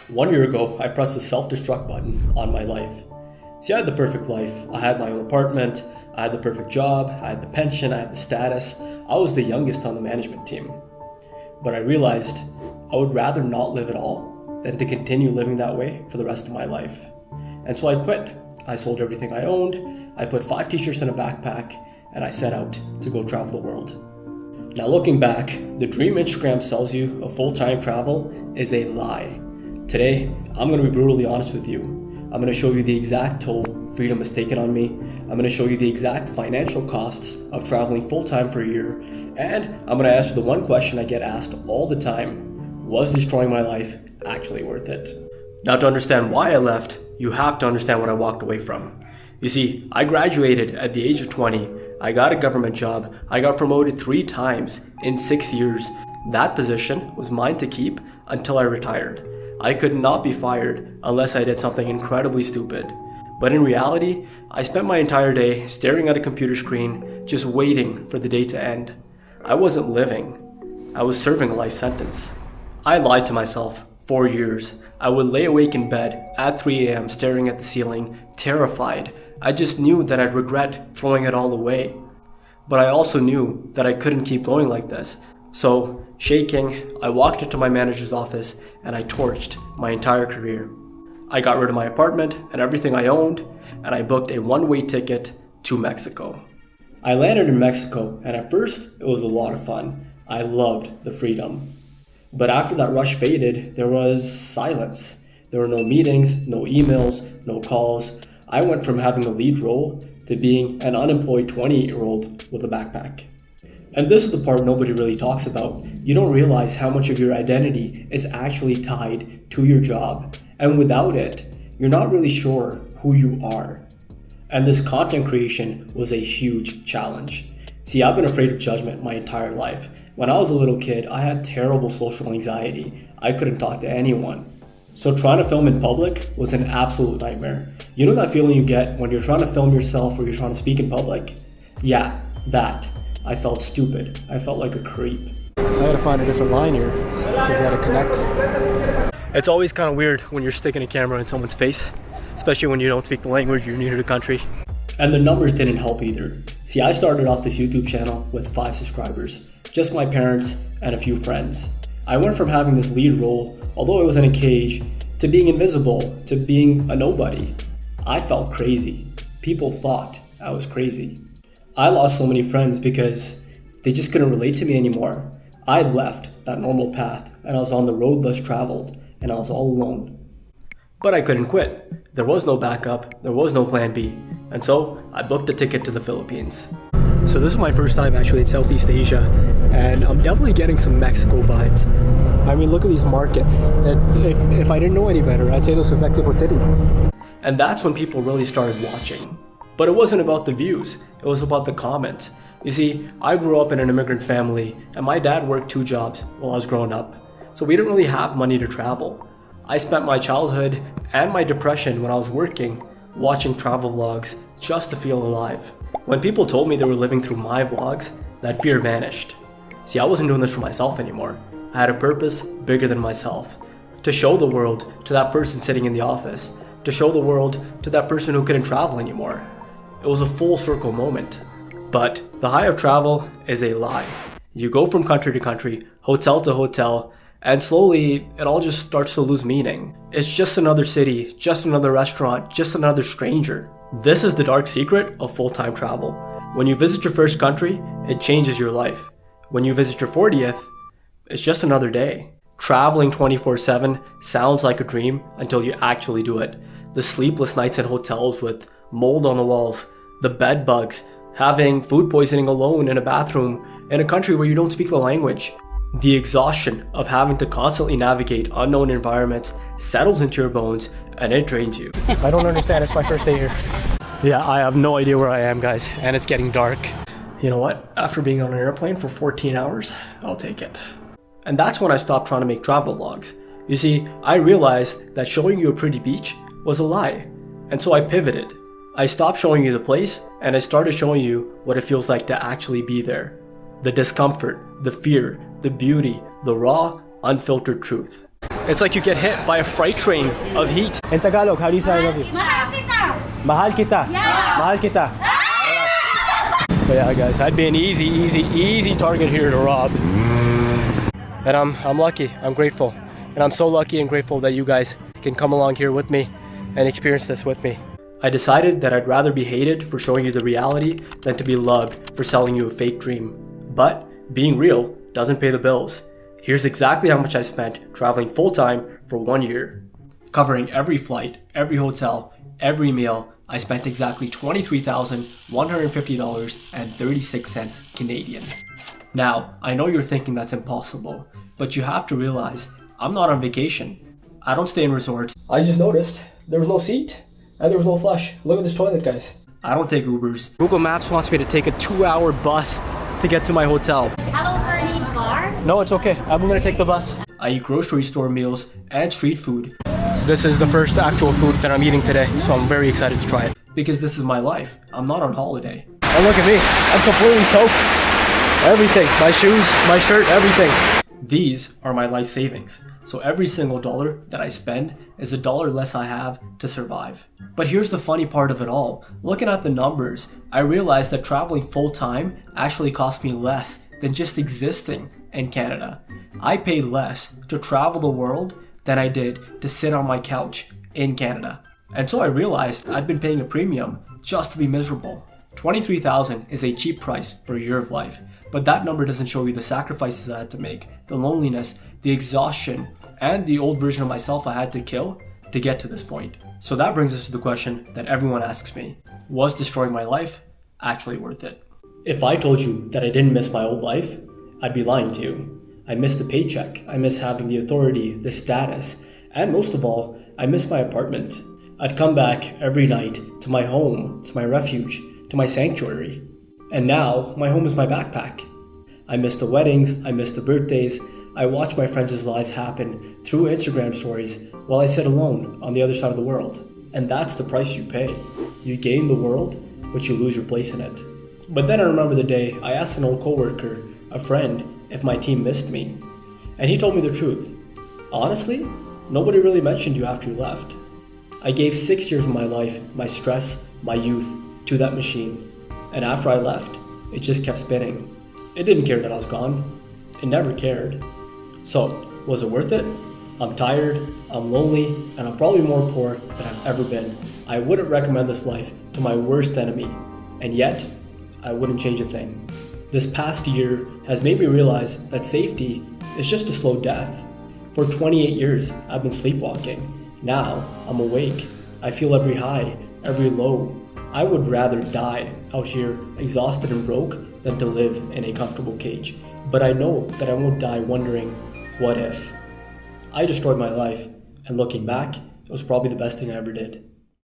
1 year ago, I pressed the self-destruct button on my life. See, I had the perfect life. I had my own apartment, I had the perfect job, I had the pension, I had the status. I was the youngest on the management team. But I realized I would rather not live at all than to continue living that way for the rest of my life. And so I quit. I sold everything I owned, I put 5 t-shirts in a backpack, and I set out to go travel the world. Now looking back, the dream Instagram sells you of full-time travel is a lie. Today, I'm going to be brutally honest with you. I'm going to show you the exact toll freedom has taken on me. I'm going to show you the exact financial costs of traveling full-time for a year. And I'm going to answer the one question I get asked all the time. Was destroying my life actually worth it? Now, to understand why I left, you have to understand what I walked away from. You see, I graduated at the age of 20. I got a government job. I got promoted 3 times in 6 years. That position was mine to keep until I retired. I could not be fired unless I did something incredibly stupid. But in reality, I spent my entire day staring at a computer screen, just waiting for the day to end. I wasn't living. I was serving a life sentence. I lied to myself for years. I would lay awake in bed at 3 a.m. staring at the ceiling, terrified. I just knew that I'd regret throwing it all away. But I also knew that I couldn't keep going like this. So, shaking, I walked into my manager's office and I torched my entire career. I got rid of my apartment and everything I owned, and I booked a one-way ticket to Mexico. I landed in Mexico, and at first, it was a lot of fun. I loved the freedom. But after that rush faded, there was silence. There were no meetings, no emails, no calls. I went from having a lead role to being an unemployed 28-year-old with a backpack. And this is the part nobody really talks about. You don't realize how much of your identity is actually tied to your job. And without it, you're not really sure who you are. And this content creation was a huge challenge. See, I've been afraid of judgment my entire life. When I was a little kid, I had terrible social anxiety. I couldn't talk to anyone. So trying to film in public was an absolute nightmare. You know that feeling you get when you're trying to film yourself or you're trying to speak in public? Yeah, that. I felt stupid. I felt like a creep. I had to find a different line here because I had to connect. It's always kind of weird when you're sticking a camera in someone's face, especially when you don't speak the language, you're new to the country. And the numbers didn't help either. See, I started off this YouTube channel with 5 subscribers, just my parents and a few friends. I went from having this lead role, although I was in a cage, to being invisible, to being a nobody. I felt crazy. People thought I was crazy. I lost so many friends because they just couldn't relate to me anymore. I left that normal path and I was on the road less traveled and I was all alone. But I couldn't quit. There was no backup, there was no plan B. And so I booked a ticket to the Philippines. So this is my first time actually in Southeast Asia, and I'm definitely getting some Mexico vibes. I mean, look at these markets. If I didn't know any better, I'd say this was Mexico City. And that's when people really started watching. But it wasn't about the views, it was about the comments. You see, I grew up in an immigrant family, and my dad worked 2 jobs while I was growing up. So we didn't really have money to travel. I spent my childhood and my depression when I was working, watching travel vlogs just to feel alive. When people told me they were living through my vlogs, that fear vanished. See, I wasn't doing this for myself anymore. I had a purpose bigger than myself. To show the world to that person sitting in the office. To show the world to that person who couldn't travel anymore. It was a full circle moment. But the high of travel is a lie. You go from country to country, hotel to hotel, and slowly it all just starts to lose meaning. It's just another city, just another restaurant, just another stranger. This is the dark secret of full-time travel. When you visit your first country, it changes your life. When you visit your 40th, it's just another day. Traveling 24/7 sounds like a dream until you actually do it. The sleepless nights in hotels with mold on the walls, the bed bugs, having food poisoning alone in a bathroom in a country where you don't speak the language. The exhaustion of having to constantly navigate unknown environments settles into your bones and it drains you. I don't understand, it's my first day here. Yeah, I have no idea where I am, guys, and it's getting dark. You know what? After being on an airplane for 14 hours, I'll take it. And that's when I stopped trying to make travel vlogs. You see, I realized that showing you a pretty beach was a lie. And so I pivoted. I stopped showing you the place and I started showing you what it feels like to actually be there. The discomfort, the fear, the beauty, the raw, unfiltered truth. It's like you get hit by a freight train of heat. In Tagalog, how do you say I love you? Mahal kita. Mahal kita. Yeah. Mahal kita. But yeah, guys, I'd be an easy target here to rob. And I'm lucky, I'm grateful. And I'm so lucky and grateful that you guys can come along here with me and experience this with me. I decided that I'd rather be hated for showing you the reality than to be loved for selling you a fake dream. But being real doesn't pay the bills. Here's exactly how much I spent traveling full-time for 1 year. Covering every flight, every hotel, every meal, I spent exactly $23,150.36 Canadian. Now, I know you're thinking that's impossible, but you have to realize I'm not on vacation. I don't stay in resorts. I just noticed there was no seat and there was no flush. Look at this toilet, guys. I don't take Ubers. Google Maps wants me to take a 2-hour bus to get to my hotel. Hello, sir. Need car? No, it's okay. I'm gonna take the bus. I eat grocery store meals and street food. This is the first actual food that I'm eating today, so I'm very excited to try it. Because this is my life. I'm not on holiday. And look at me. I'm completely soaked. Everything. My shoes, my shirt, everything. These are my life savings. So every single dollar that I spend is a dollar less I have to survive. But here's the funny part of it all. Looking at the numbers, I realized that traveling full time actually cost me less than just existing in Canada. I paid less to travel the world than I did to sit on my couch in Canada. And so I realized I'd been paying a premium just to be miserable. $23,000 is a cheap price for a year of life, but that number doesn't show you the sacrifices I had to make, the loneliness, the exhaustion, and the old version of myself I had to kill to get to this point. So that brings us to the question that everyone asks me. Was destroying my life actually worth it? If I told you that I didn't miss my old life, I'd be lying to you. I miss the paycheck, I miss having the authority, the status, and most of all, I miss my apartment. I'd come back every night to my home, to my refuge, to my sanctuary. And now, my home is my backpack. I miss the weddings, I miss the birthdays, I watch my friends' lives happen through Instagram stories while I sit alone on the other side of the world. And that's the price you pay. You gain the world, but you lose your place in it. But then I remember the day I asked an old coworker, a friend, if my team missed me. And he told me the truth. Honestly, nobody really mentioned you after you left. I gave 6 years of my life, my stress, my youth, to that machine. And after I left, it just kept spinning. It didn't care that I was gone. It never cared. So, was it worth it? I'm tired, I'm lonely, and I'm probably more poor than I've ever been. I wouldn't recommend this life to my worst enemy. And yet, I wouldn't change a thing. This past year has made me realize that safety is just a slow death. For 28 years, I've been sleepwalking. Now, I'm awake. I feel every high, every low. I would rather die out here exhausted and broke than to live in a comfortable cage. But I know that I won't die wondering, what if? I destroyed my life, and looking back, it was probably the best thing I ever did.